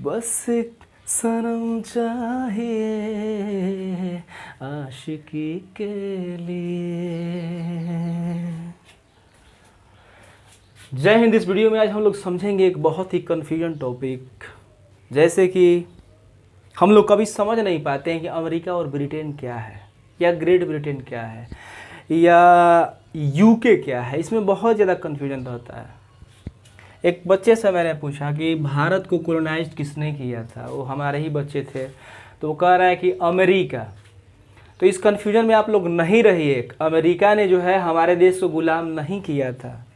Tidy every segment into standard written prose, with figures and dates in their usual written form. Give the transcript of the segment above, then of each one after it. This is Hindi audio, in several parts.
बस एक सनम चाहिए आशिकी के लिए। जय हिंद। इस वीडियो में आज हम लोग समझेंगे एक बहुत ही कन्फ्यूजन टॉपिक, जैसे कि हम लोग कभी समझ नहीं पाते हैं कि अमेरिका और ब्रिटेन क्या है, या ग्रेट ब्रिटेन क्या है, या यूके क्या है। इसमें बहुत ज़्यादा कन्फ्यूजन रहता है। एक बच्चे से मैंने पूछा कि भारत को कॉलोनाइज किसने किया था, वो हमारे ही बच्चे थे, तो वो कह रहा है कि अमेरिका। तो इस कन्फ्यूजन में आप लोग नहीं रहिए। अमेरिका ने जो है हमारे देश को गुलाम नहीं किया था,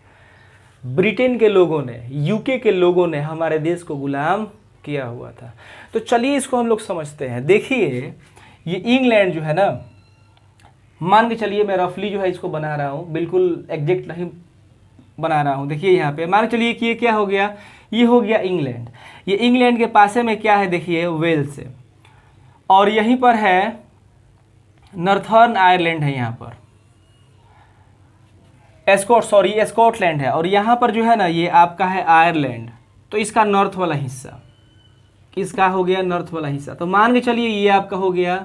ब्रिटेन के लोगों ने, यूके के लोगों ने हमारे देश को गुलाम किया हुआ था। तो चलिए इसको हम लोग समझते हैं। देखिए ये इंग्लैंड जो है ना, मान के चलिए मैं रफली जो है इसको बना रहा हूँ, बिल्कुल एग्जैक्ट नहीं बना रहा हूँ। देखिए यहाँ पे मान के चलिए कि ये क्या हो गया, ये हो गया इंग्लैंड। ये इंग्लैंड के पासे में क्या है, देखिए वेल्स है, और यहीं पर है नॉर्थर्न आयरलैंड है, यहाँ पर स्कॉटलैंड है, और यहाँ पर जो है ना ये आपका है आयरलैंड। तो इसका नॉर्थ वाला हिस्सा, इसका हो गया नॉर्थ वाला हिस्सा। तो मान के चलिए ये आपका हो गया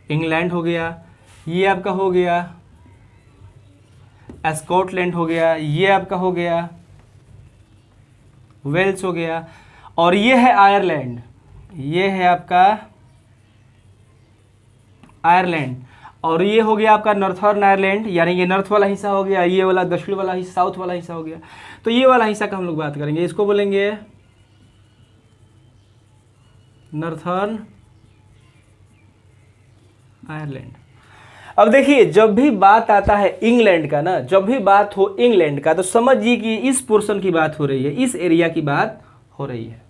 इंग्लैंड, हो गया ये आपका हो गया स्कॉटलैंड, हो गया ये आपका हो गया वेल्स, हो गया, और ये है आयरलैंड, ये है आपका आयरलैंड, और ये हो गया आपका नॉर्थर्न आयरलैंड, यानी ये नॉर्थ वाला हिस्सा हो गया, ये वाला दक्षिण वाला हिस्सा, साउथ वाला हिस्सा हो गया। तो ये वाला हिस्सा का हम लोग बात करेंगे, इसको बोलेंगे नॉर्थर्न आयरलैंड। अब देखिए जब भी बात आता है इंग्लैंड का ना, जब भी बात हो इंग्लैंड का, तो समझिए कि इस पोर्शन की बात हो रही है, इस एरिया की बात हो रही है।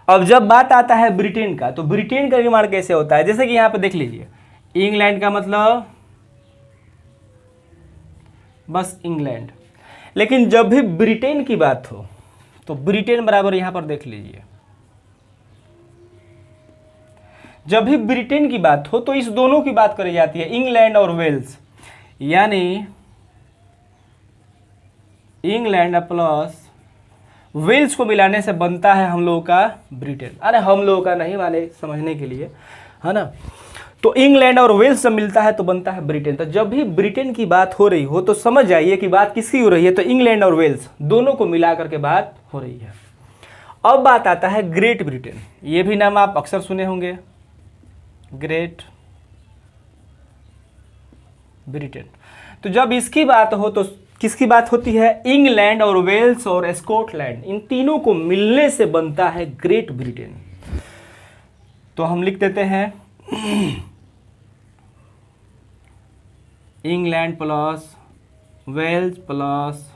अब जब बात आता है ब्रिटेन का, तो ब्रिटेन का निर्माण कैसे होता है, जैसे कि यहां पे देख लीजिए, इंग्लैंड का मतलब बस इंग्लैंड। लेकिन जब भी ब्रिटेन की बात हो तो ब्रिटेन बराबर यहां पर देख लीजिए, जब भी ब्रिटेन की बात हो तो इस दोनों की बात करी जाती है, इंग्लैंड और वेल्स, यानी इंग्लैंड प्लस वेल्स को मिलाने से बनता है हम लोगों का ब्रिटेन। अरे हम लोगों का नहीं, माने समझने के लिए, है ना। तो इंग्लैंड और वेल्स जब मिलता है तो बनता है ब्रिटेन। तो जब भी ब्रिटेन की बात हो रही हो तो समझ जाइए कि बात किसकी हो रही है, तो इंग्लैंड और वेल्स दोनों को मिला करके बात हो रही है। अब बात आता है ग्रेट ब्रिटेन। ये भी नाम आप अक्सर सुने होंगे, ग्रेट ब्रिटेन। तो जब इसकी बात हो तो किसकी बात होती है, इंग्लैंड और वेल्स और स्कॉटलैंड, इन तीनों को मिलने से बनता है ग्रेट ब्रिटेन। तो हम लिख देते हैं England plus Wales plus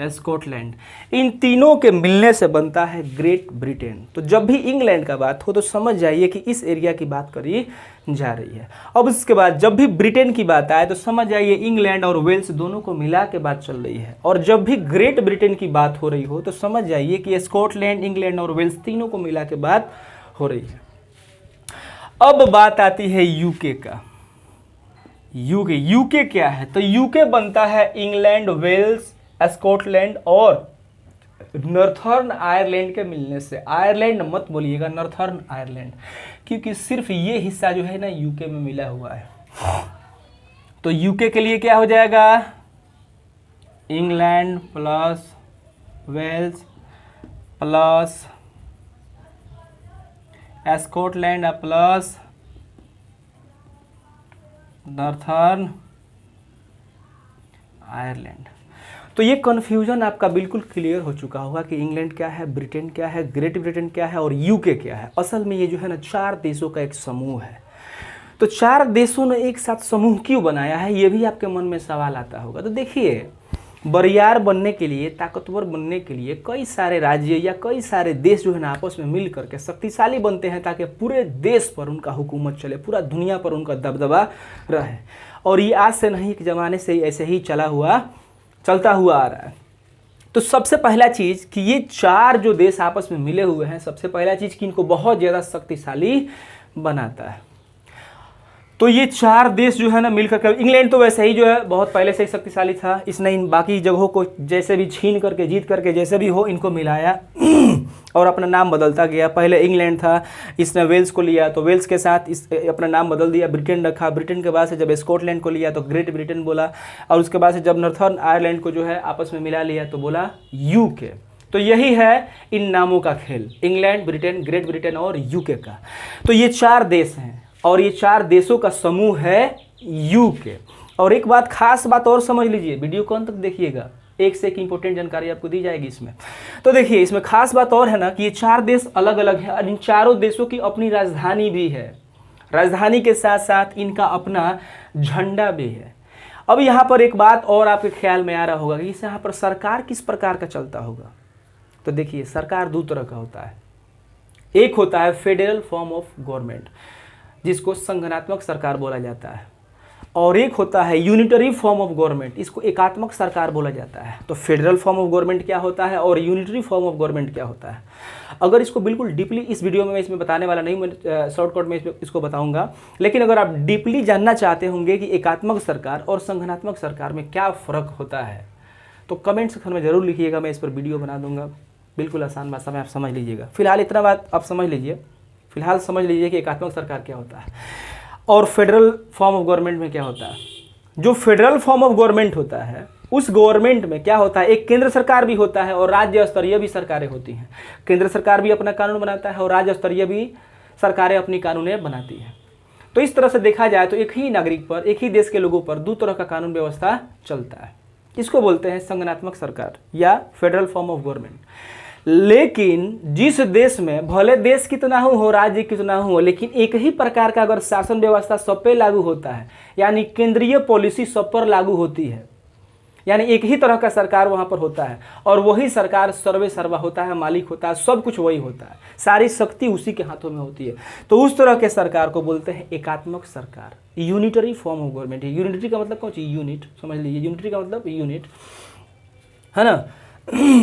Scotland, इन तीनों के मिलने से बनता है ग्रेट ब्रिटेन। तो जब भी इंग्लैंड का बात हो तो समझ जाइए कि इस एरिया की बात करी जा रही है। अब इसके बाद जब भी ब्रिटेन की बात आए तो समझ जाइए इंग्लैंड और वेल्स दोनों को मिला के बात चल रही है। और जब भी ग्रेट ब्रिटेन की बात हो रही हो तो समझ जाइए कि स्कॉटलैंड, इंग्लैंड और वेल्स तीनों को मिला के बात हो रही है। अब बात आती है यूके का। यूके क्या है, तो यूके बनता है इंग्लैंड, वेल्स, स्कॉटलैंड और नॉर्थर्न आयरलैंड के मिलने से। आयरलैंड मत बोलिएगा, नॉर्थर्न आयरलैंड, क्योंकि सिर्फ ये हिस्सा जो है ना यूके में मिला हुआ है। तो यूके के लिए क्या हो जाएगा, England plus Wales plus Scotland plus Northern Ireland. तो ये कन्फ्यूजन आपका बिल्कुल क्लियर हो चुका होगा कि इंग्लैंड क्या है, ब्रिटेन क्या है, ग्रेट ब्रिटेन क्या है और यूके क्या है। असल में ये जो है ना 4 देशों का एक समूह है। तो 4 देशों ने एक साथ समूह क्यों बनाया है, ये भी आपके मन में सवाल आता होगा। तो देखिए बरियार बनने के लिए, ताकतवर बनने के लिए कई सारे राज्य या कई सारे देश जो है ना आपस में मिल करके शक्तिशाली बनते हैं, ताकि पूरे देश पर उनका हुकूमत चले, पूरा दुनिया पर उनका दबदबा रहे। और ये आज से नहीं, एक ज़माने से ऐसे ही चलता हुआ आ रहा है। तो सबसे पहला चीज़ कि ये 4 जो देश आपस में मिले हुए हैं, सबसे पहला चीज़ कि इनको बहुत ज़्यादा शक्तिशाली बनाता है। तो ये 4 देश जो है ना मिलकर के, इंग्लैंड तो वैसे ही जो है बहुत पहले से ही शक्तिशाली था, इसने इन बाकी जगहों को जैसे भी छीन करके जीत करके जैसे भी हो इनको मिलाया और अपना नाम बदलता गया। पहले इंग्लैंड था, इसने वेल्स को लिया तो वेल्स के साथ इस अपना नाम बदल दिया, ब्रिटेन रखा, ब्रिटेन के बाद से जब स्कॉटलैंड को लिया तो ग्रेट ब्रिटेन बोला, और उसके बाद से जब नॉर्थर्न आयरलैंड को जो है आपस में मिला लिया तो बोला यूके। तो यही है इन नामों का खेल, इंग्लैंड, ब्रिटेन, ग्रेट ब्रिटेन और यूके का। तो ये 4 देश हैं और ये 4 देशों का समूह है यूके। और एक बात, खास बात और समझ लीजिए, वीडियो को अंत तक देखिएगा, एक से एक इंपॉर्टेंट जानकारी आपको दी जाएगी इसमें। तो देखिए इसमें खास बात और है ना कि ये 4 देश अलग अलग हैं और इन चारों देशों की अपनी राजधानी भी है, राजधानी के साथ साथ इनका अपना झंडा भी है। अब यहाँ पर एक बात और आपके ख्याल में आ रहा होगा कि यहाँ पर सरकार किस प्रकार का चलता होगा। तो देखिए सरकार 2 तरह का होता है, एक होता है फेडरल फॉर्म ऑफ गवर्नमेंट जिसको संघनात्मक सरकार बोला जाता है, और एक होता है यूनिटरी फॉर्म ऑफ गवर्नमेंट, इसको एकात्मक सरकार बोला जाता है। तो फेडरल फॉर्म ऑफ गवर्नमेंट क्या होता है और यूनिटरी फॉर्म ऑफ गवर्नमेंट क्या होता है, अगर इसको बिल्कुल डीपली इस वीडियो में मैं इसमें बताने वाला नहीं, मैं शॉर्टकट में इसको बताऊंगा, लेकिन अगर आप डीपली जानना चाहते होंगे कि एकात्मक सरकार और संघनात्मक सरकार में क्या फ़र्क होता है तो कमेंट सेक्शन में ज़रूर लिखिएगा, मैं इस पर वीडियो बना दूंगा। बिल्कुल आसान भाषा में आप समझ लीजिएगा। फिलहाल इतना बात आप समझ लीजिए, फिलहाल समझ लीजिए कि एकात्मक सरकार क्या होता है और फेडरल फॉर्म ऑफ गवर्नमेंट में क्या होता है। जो फेडरल फॉर्म ऑफ गवर्नमेंट होता है उस गवर्नमेंट में क्या होता है, एक केंद्र सरकार भी होता है और राज्य स्तरीय भी सरकारें होती हैं। केंद्र सरकार भी अपना कानून बनाता है और राज्य स्तरीय भी सरकारें अपनी कानूनें बनाती हैं। तो इस तरह से देखा जाए तो एक ही नागरिक पर, एक ही देश के लोगों पर 2 तरह का कानून व्यवस्था चलता है। इसको बोलते हैं संघनात्मक सरकार या फेडरल फॉर्म ऑफ गवर्नमेंट। लेकिन जिस देश में भले देश कितना हो, राज्य कितना हो, लेकिन एक ही प्रकार का अगर शासन व्यवस्था सब पे लागू होता है, यानी केंद्रीय पॉलिसी सब पर लागू होती है, यानी एक ही तरह का सरकार वहाँ पर होता है और वही सरकार सर्वे सर्वा होता है, मालिक होता है, सब कुछ वही होता है, सारी शक्ति उसी के हाथों में होती है। तो उस तरह के सरकार को बोलते हैं एकात्मक सरकार, unitary form of government. Unitary का मतलब कौन सी, यूनिट, समझ लीजिए, यूनिटरी का मतलब यूनिट है ना,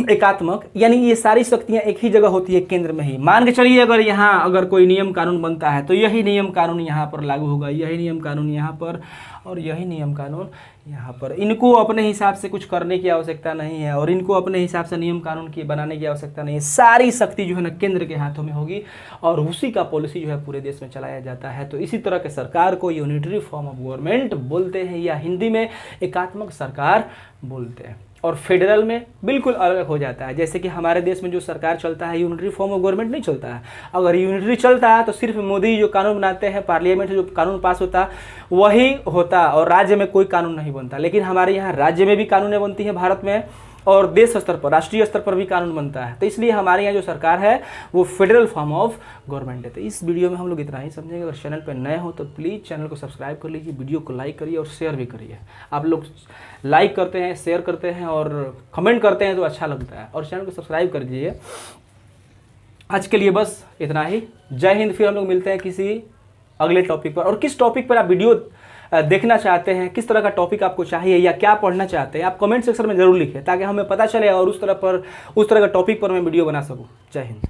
एकात्मक यानी ये सारी शक्तियां एक ही जगह होती है, केंद्र में ही। मान के चलिए अगर यहाँ अगर कोई नियम कानून बनता है तो यही नियम कानून यहाँ पर लागू होगा, यही नियम कानून यहाँ पर और यही नियम कानून यहाँ पर। इनको अपने हिसाब से कुछ करने की आवश्यकता नहीं है और इनको अपने हिसाब से नियम कानून की बनाने की आवश्यकता नहीं है। सारी शक्ति जो है ना केंद्र के हाथों में होगी और उसी का पॉलिसी जो है पूरे देश में चलाया जाता है। तो इसी तरह के सरकार को यूनिटरी फॉर्म ऑफ गवर्नमेंट बोलते हैं या हिंदी में एकात्मक सरकार बोलते हैं। और फेडरल में बिल्कुल अलग हो जाता है, जैसे कि हमारे देश में जो सरकार चलता है यूनिटरी फॉर्म ऑफ गवर्नमेंट नहीं चलता है। अगर यूनिटरी चलता है तो सिर्फ मोदी जो कानून बनाते हैं, पार्लियामेंट से जो कानून पास होता है वही होता और राज्य में कोई कानून नहीं बनता। लेकिन हमारे यहाँ राज्य में भी कानूनें बनती हैं भारत में और देश स्तर पर, राष्ट्रीय स्तर पर भी कानून बनता है। तो इसलिए हमारे यहाँ जो सरकार है वो फेडरल फॉर्म ऑफ गवर्नमेंट है। तो इस वीडियो में हम लोग इतना ही समझेंगे। अगर चैनल पर नए हो तो प्लीज़ चैनल को सब्सक्राइब कर लीजिए, वीडियो को लाइक करिए और शेयर भी करिए। आप लोग लाइक करते हैं, शेयर करते हैं और कमेंट करते हैं तो अच्छा लगता है, और चैनल को सब्सक्राइब कर दीजिए। आज के लिए बस इतना ही। जय हिंद। फिर हम लोग मिलते हैं किसी अगले टॉपिक पर। और किस टॉपिक पर आप वीडियो देखना चाहते हैं, किस तरह का टॉपिक आपको चाहिए या क्या पढ़ना चाहते हैं, आप कमेंट सेक्शन में ज़रूर लिखें ताकि हमें पता चले और उस तरह का टॉपिक पर मैं वीडियो बना सकूं। जय हिंद।